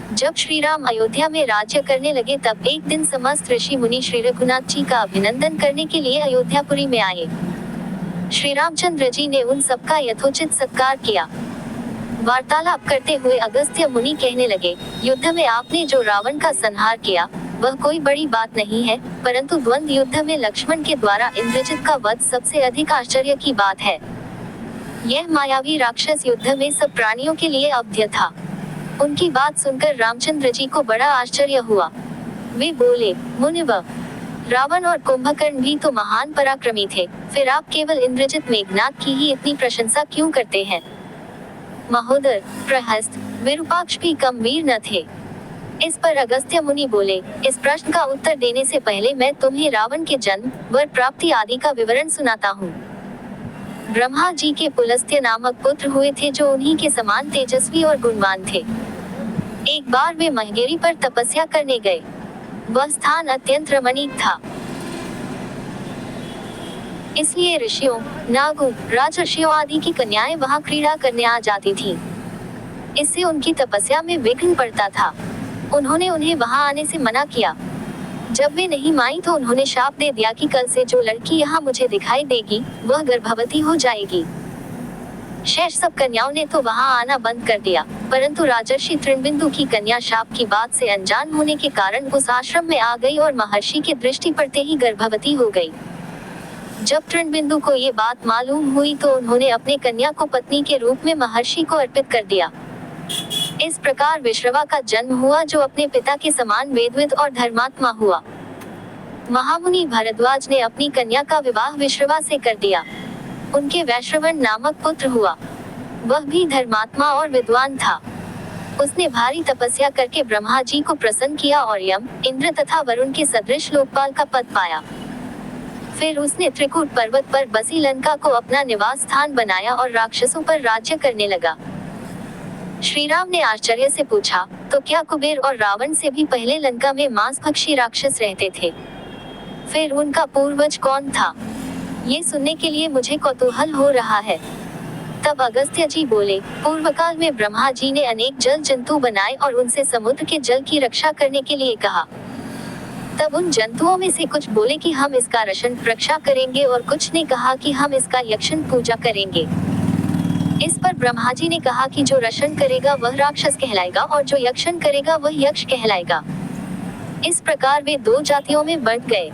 जब श्री राम अयोध्या में राज्य करने लगे तब एक दिन समस्त ऋषि मुनि श्री रघुनाथ जी का अभिनंदन करने के लिए अयोध्यापुरी में आए। श्री रामचंद्र जी ने उन सबका यथोचित सत्कार किया। वार्तालाप करते हुए अगस्त्य मुनि कहने लगे, युद्ध में आपने जो रावण का संहार किया वह कोई बड़ी बात नहीं है, परंतु द्वंद्व युद्ध में लक्ष्मण के द्वारा इंद्रजित का वध सबसे अधिक आश्चर्य की बात है। यह मायावी राक्षस युद्ध में सब प्राणियों के लिए अवध्य था। उनकी बात सुनकर रामचंद्र जी को बड़ा आश्चर्य हुआ। वे बोले, मुनिवर, रावण और कुंभकर्ण भी तो महान पराक्रमी थे, फिर आप केवल इंद्रजित मेघनाद की ही इतनी प्रशंसा क्यों करते हैं? महोदय, प्रहस्त, विरूपाक्ष भी कम वीर न थे। इस पर अगस्त्य मुनि बोले, इस प्रश्न का उत्तर देने से पहले मैं तुम्हें रावण के जन्म, वर प्राप्ति आदि का विवरण सुनाता हूँ। ब्रह्मा जी के पुलस्त्य नामक पुत्र हुए थे जो उन्हीं के समान तेजस्वी और गुणवान थे। एक बार वे महगेरी पर तपस्या करने गए। वह स्थान अत्यंत रमणीक था, इसलिए ऋषियों, नागों, राजर्षियों आदि की कन्याएं वहां क्रीड़ा करने आ जाती थीं। इससे उनकी तपस्या में विघ्न पड़ता था। उन्होंने उन्हें वहां आने से मना किया। जब वे नहीं मानी तो उन्होंने शाप दे दिया कि कल से जो लड़की यहाँ मुझे दिखाई देगी वह गर्भवती हो जाएगी। शेष सब कन्याओं ने तो वहां आना बंद कर दिया, परंतु राजर्षि तृणबिंदु की कन्या शाप की बात से अनजान होने के कारण उस आश्रम में आ गई और महर्षि की दृष्टि पड़ते ही गर्भवती हो गई। जब तृणबिंदु को ये बात मालूम हुई तो उन्होंने अपने कन्या को पत्नी के रूप में महर्षि को अर्पित कर दिया। इस प्रकार विश्रवा का जन्म हुआ जो अपने पिता के समान वेदविद और धर्मात्मा हुआ। महामुनि भरद्वाज ने अपनी कन्या का विवाह विश्रवा से कर दिया। उनके वैश्रवण नामक पुत्र हुआ। वह भी धर्मात्मा और विद्वान था। उसने भारी तपस्या करके ब्रह्मा जी को प्रसन्न किया और यम, इंद्र तथा वरुण के सदृश लोकपाल का पद पाया। फिर उसने त्रिकूट पर्वत पर बसी लंका को अपना निवास स्थान बनाया और राक्षसों पर राज्य करने लगा। श्री राम ने आश्चर्य से पूछा, तो क्या कुबेर और रावण से भी पहले लंका में मांसभक्षी राक्षस रहते थे? फिर उनका पूर्वज कौन था? ये सुनने के लिए मुझे कौतूहल हो रहा है। तब अगस्त्य जी बोले, पूर्व काल में ब्रह्मा जी ने अनेक जल जंतु बनाए और उनसे समुद्र के जल की रक्षा करने के लिए कहा। तब उन जंतुओं में से कुछ बोले कि हम इसका रक्षण रक्षा करेंगे और कुछ ने कहा कि हम इसका यक्षण पूजा करेंगे। इस पर ब्रह्मा जी ने कहा कि जो रक्षण करेगा वह राक्षस कहलाएगा और जो यक्षण करेगा वह यक्ष कहलाएगा। इस प्रकार वे दो जातियों में बंट गए।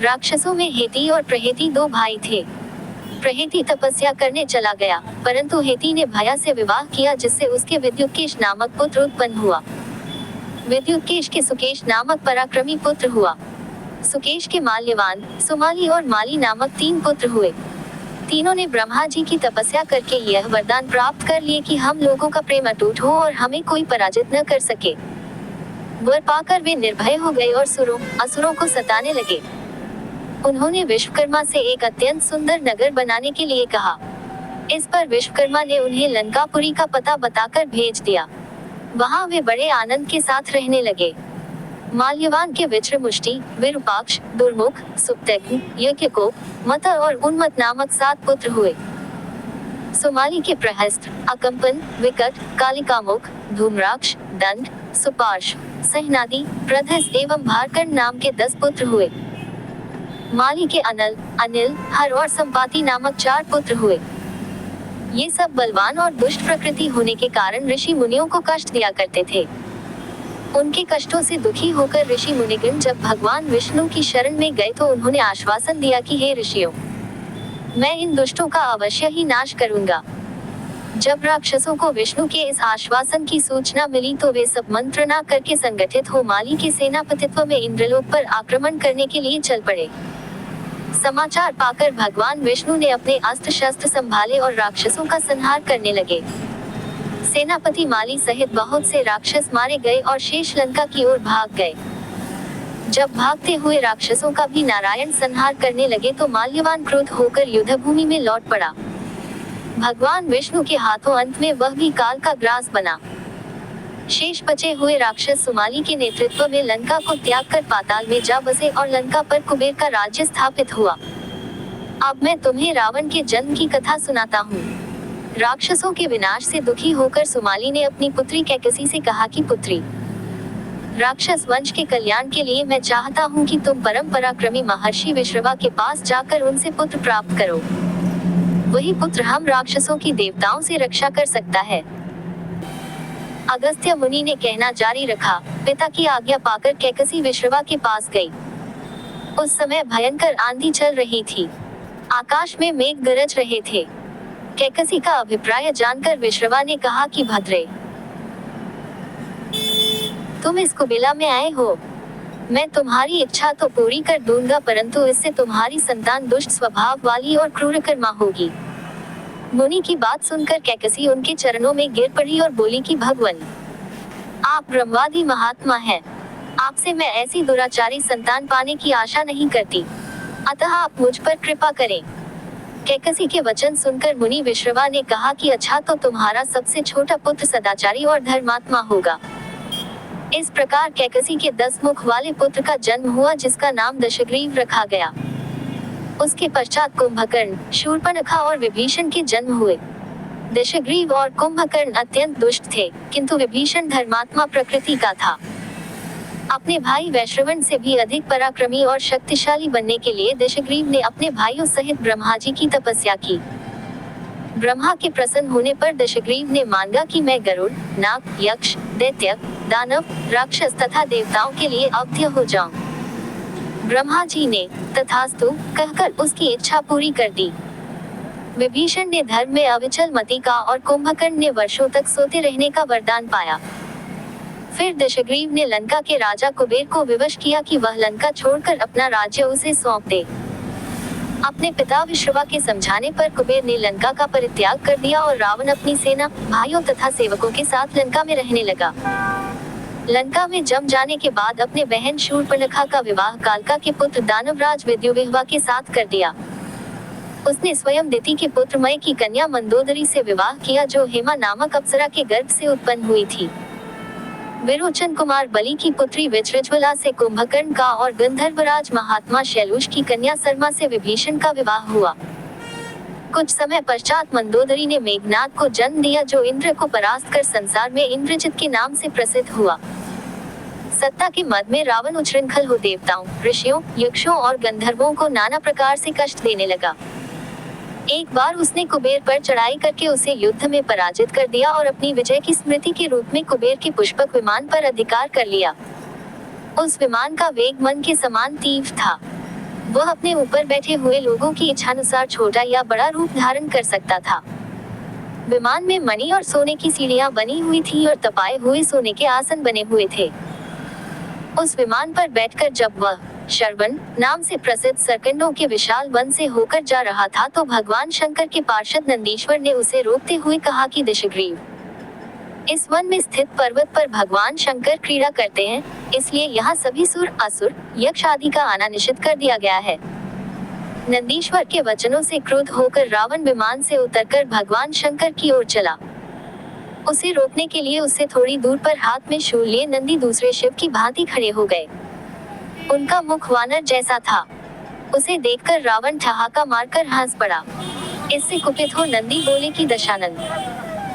राक्षसों में हेती और प्रहेती दो भाई थे। प्रहेती तपस्या करने चला गया, परंतु हेती ने भया से विवाह किया जिससे उसके विद्युत्केश नामक पुत्र उत्पन्न हुआ। विद्युत्केश के सुकेश नामक पराक्रमी पुत्र हुआ। सुकेश के माल्यवान, सुमाली और माली नामक 3 पुत्र हुए। तीनों ने ब्रह्मा जी की तपस्या करके यह वरदान प्राप्त कर लिए कि हम लोगों का प्रेम अटूट हो और हमें कोई पराजित न कर सके। वर पाकर वे निर्भय हो गए और असुरों को सताने लगे। उन्होंने विश्वकर्मा से एक अत्यंत सुंदर नगर बनाने के लिए कहा। इस पर विश्वकर्मा ने उन्हें लंकापुरी का पता बताकर भेज दिया। वहां वे बड़े आनंद के साथ रहने लगे। माल्यवान के विचित्रमुष्टि, विरूपाक्ष, दुर्मुख, सुप्तज्ञ, यज्ञकोप, मत और उन्मत नामक 7 पुत्र हुए। सुमाली के प्रहस्त, अकंपन, विकट, कालिकामुख, धूम्राक्ष, दंड, सुपार्श, सहनादि, प्रधस एवं भारकर्ण नाम के 10 पुत्र हुए। माली के अनल, अनिल, हर और संपाति नामक 4 पुत्र हुए। ये सब बलवान और दुष्ट प्रकृति होने के कारण ऋषि मुनियों को कष्ट दिया करते थे। उनके कष्टों से दुखी होकर ऋषि मुनिगण जब भगवान विष्णु की शरण में गए तो उन्होंने आश्वासन दिया कि हे ऋषियों, मैं इन दुष्टों का अवश्य ही नाश करूंगा। जब राक्षसों को विष्णु के इस आश्वासन की सूचना मिली तो वे सब मंत्रणा करके संगठित हो माली के सेनापतित्व में इंद्रलोक पर आक्रमण करने के लिए चल पड़े। समाचार पाकर भगवान विष्णु ने अपने अस्त्र शस्त्र संभाले और राक्षसों का संहार करने लगे। सेनापति माली सहित बहुत से राक्षस मारे गए और शेष लंका की ओर भाग गए। जब भागते हुए राक्षसों का भी नारायण संहार करने लगे तो माल्यवान क्रोध होकर युद्धभूमि में लौट पड़ा। भगवान विष्णु के हाथों अंत में वह भी काल का ग्रास बना। शेष बचे हुए राक्षस सुमाली के नेतृत्व में लंका को त्याग कर पाताल में जा बसे और लंका पर कुबेर का राज्य स्थापित हुआ। अब मैं तुम्हें रावण के जन्म की कथा सुनाता हूँ। राक्षसों के विनाश से दुखी होकर सुमाली ने अपनी पुत्री कैकसी से कहा कि पुत्री, राक्षस वंश के कल्याण के लिए मैं चाहता हूँ कि तुम परम पराक्रमी महर्षि विश्रवा के पास जाकर उनसे पुत्र प्राप्त करो। वही पुत्र हम राक्षसों की देवताओं से रक्षा कर सकता है। अगस्त्य मुनि ने कहना जारी रखा। पिता की आज्ञा पाकर कैकसी विश्रवा के पास गई। उस समय भयंकर आंधी चल रही थी। आकाश में मेघ गरज रहे थे। कैकसी का अभिप्राय जानकर विश्रवा ने कहा कि भद्रे, तुम इस कुबेला में आए हो। मैं तुम्हारी इच्छा तो पूरी कर दूंगा, परंतु इससे तुम्हारी संतान दुष्ट स्वभाव वाली और क्रूरकर्मा होगी। मुनि की बात सुनकर कैकसी उनके चरणों में गिर पड़ी और बोली कि भगवान, आप ब्रह्मवादी महात्मा हैं। आपसे मैं ऐसी दुराचारी संतान पाने की आशा नहीं करती, अतः आप मुझ पर कृपा करें। कैकसी के वचन सुनकर मुनि विश्रवा ने कहा कि अच्छा, तो तुम्हारा सबसे छोटा पुत्र सदाचारी और धर्मात्मा होगा। इस प्रकार कैकसी के 10 मुख वाले पुत्र का जन्म हुआ, जिसका नाम दशग्रीव रखा गया। उसके पश्चात कुंभकर्ण, शूर्पणखा और विभीषण के जन्म हुए। दशग्रीव और कुंभकर्ण अत्यंत दुष्ट थे, किंतु विभीषण धर्मात्मा प्रकृति का था। अपने भाई वैश्रवण से भी अधिक पराक्रमी और शक्तिशाली बनने के लिए दशग्रीव ने अपने भाइयों सहित ब्रह्मा जी की तपस्या की। ब्रह्मा के प्रसन्न होने पर दशग्रीव ने मांगा कि मैं गरुड़, नाग, यक्ष, दैत्य, दानव, राक्षस तथा देवताओं के लिए अवध्य हो जाऊं। ब्रह्मा जी ने तथास्तु कहकर उसकी इच्छा पूरी कर दी। विभीषण ने धर्म में अविचल मति का और कुंभकर्ण ने वर्षों तक सोते रहने का वरदान पाया। फिर दशग्रीव ने लंका के राजा कुबेर को विवश किया कि वह लंका छोड़कर अपना राज्य उसे सौंप दे। अपने पिता विश्रवा के समझाने पर कुबेर ने लंका का परित्याग कर दिया और रावण अपनी सेना, भाइयों तथा सेवकों के साथ लंका में रहने लगा। लंका में जम जाने के बाद अपने बहन शूर्पणखा का विवाह कालका के पुत्र दानवराज विद्युविह्वा के साथ कर दिया। उसने स्वयं दिति के पुत्र मय की कन्या मंदोदरी से विवाह किया, जो हेमा नामक अप्सरा के गर्भ से उत्पन्न हुई थी। विरोचन कुमार बलि की पुत्री विज्रज्वला से कुंभकर्ण का और गंधर्वराज महात्मा शैलूष की कन्या सरमा से विभीषण का विवाह हुआ। कुछ समय पश्चात मंदोदरी ने मेघनाद को जन्म दिया, जो इंद्र को परास्त कर संसार में इंद्रजित के नाम से प्रसिद्ध हुआ। सत्ता के मद में रावण उच्छृंखल हो देवताओं, ऋषियों, यक्षों और गंधर्वों को नाना प्रकार से कष्ट देने लगा। एक बार उसने कुबेर पर चढ़ाई करके उसे युद्ध में पराजित कर दिया और अपनी विजय की स्मृति के रूप में कुबेर के पुष्पक विमान पर अधिकार कर लिया। उस विमान का वेग मन के समान तीव्र था। वह अपने ऊपर बैठे हुए लोगों की इच्छानुसार छोटा या बड़ा रूप धारण कर सकता था। विमान में मणि और सोने की सीढ़ियां बनी हुई थी और तपाए हुए सोने के आसन बने हुए थे। उस विमान पर बैठकर जब वह शरवण नाम से प्रसिद्ध सरकंडों के विशाल वन से होकर जा रहा था, तो भगवान शंकर के पार्षद नंदीश्वर ने उसे रोकते हुए कहा कि दशग्रीव, इस वन में स्थित पर्वत पर भगवान शंकर क्रीड़ा करते हैं, इसलिए यहाँ सभी सुर, असुर, यक्ष आदि का आना निषिद्ध कर दिया गया है। नंदीश्वर के वचनों से क्रुद्ध होकर रावण विमान से उतरकर भगवान शंकर की ओर चला। उसे रोकने के लिए उससे थोड़ी दूर पर हाथ में शूल लिए नंदी दूसरे शिव की भांति खड़े हो गए। उनका मुख वानर जैसा था। उसे देखकर रावण ठहाका मारकर हंस पड़ा। इससे कुपित हो नंदी बोले कि दशानन,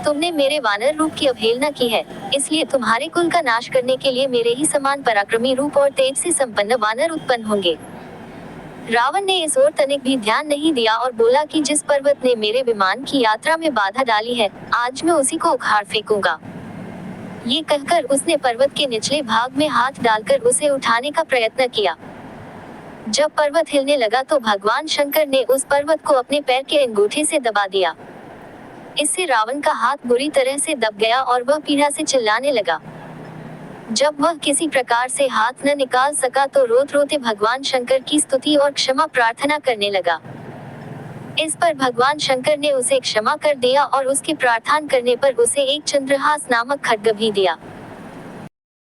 तुमने मेरे वानर रूप की अवहेलना की है, इसलिए तुम्हारे कुल का नाश करने के लिए मेरे ही समान पराक्रमी रूप और तेज से संपन्न वानर उत्पन्न होंगे। रावण ने इस ओर तनिक भी ध्यान नहीं दिया और बोला कि जिस पर्वत ने मेरे विमान की यात्रा में बाधा डाली है, आज मैं उसी को उखाड़ फेंकूंगा। ये कहकर उसने पर्वत के निचले भाग में हाथ डालकर उसे उठाने का प्रयत्न किया। जब पर्वत हिलने लगा तो भगवान शंकर ने उस पर्वत को अपने पैर के अंगूठे से दबा दिया। इससे रावण का हाथ बुरी तरह से दब गया और वह पीड़ा से चिल्लाने लगा। जब वह किसी प्रकार से हाथ न निकाल सका तो रोते रोते भगवान शंकर की स्तुति और क्षमा प्रार्थना करने लगा। इस पर भगवान शंकर ने उसे क्षमा कर दिया और उसके प्रार्थना करने पर उसे एक चंद्रहास नामक खड्ग भी दिया।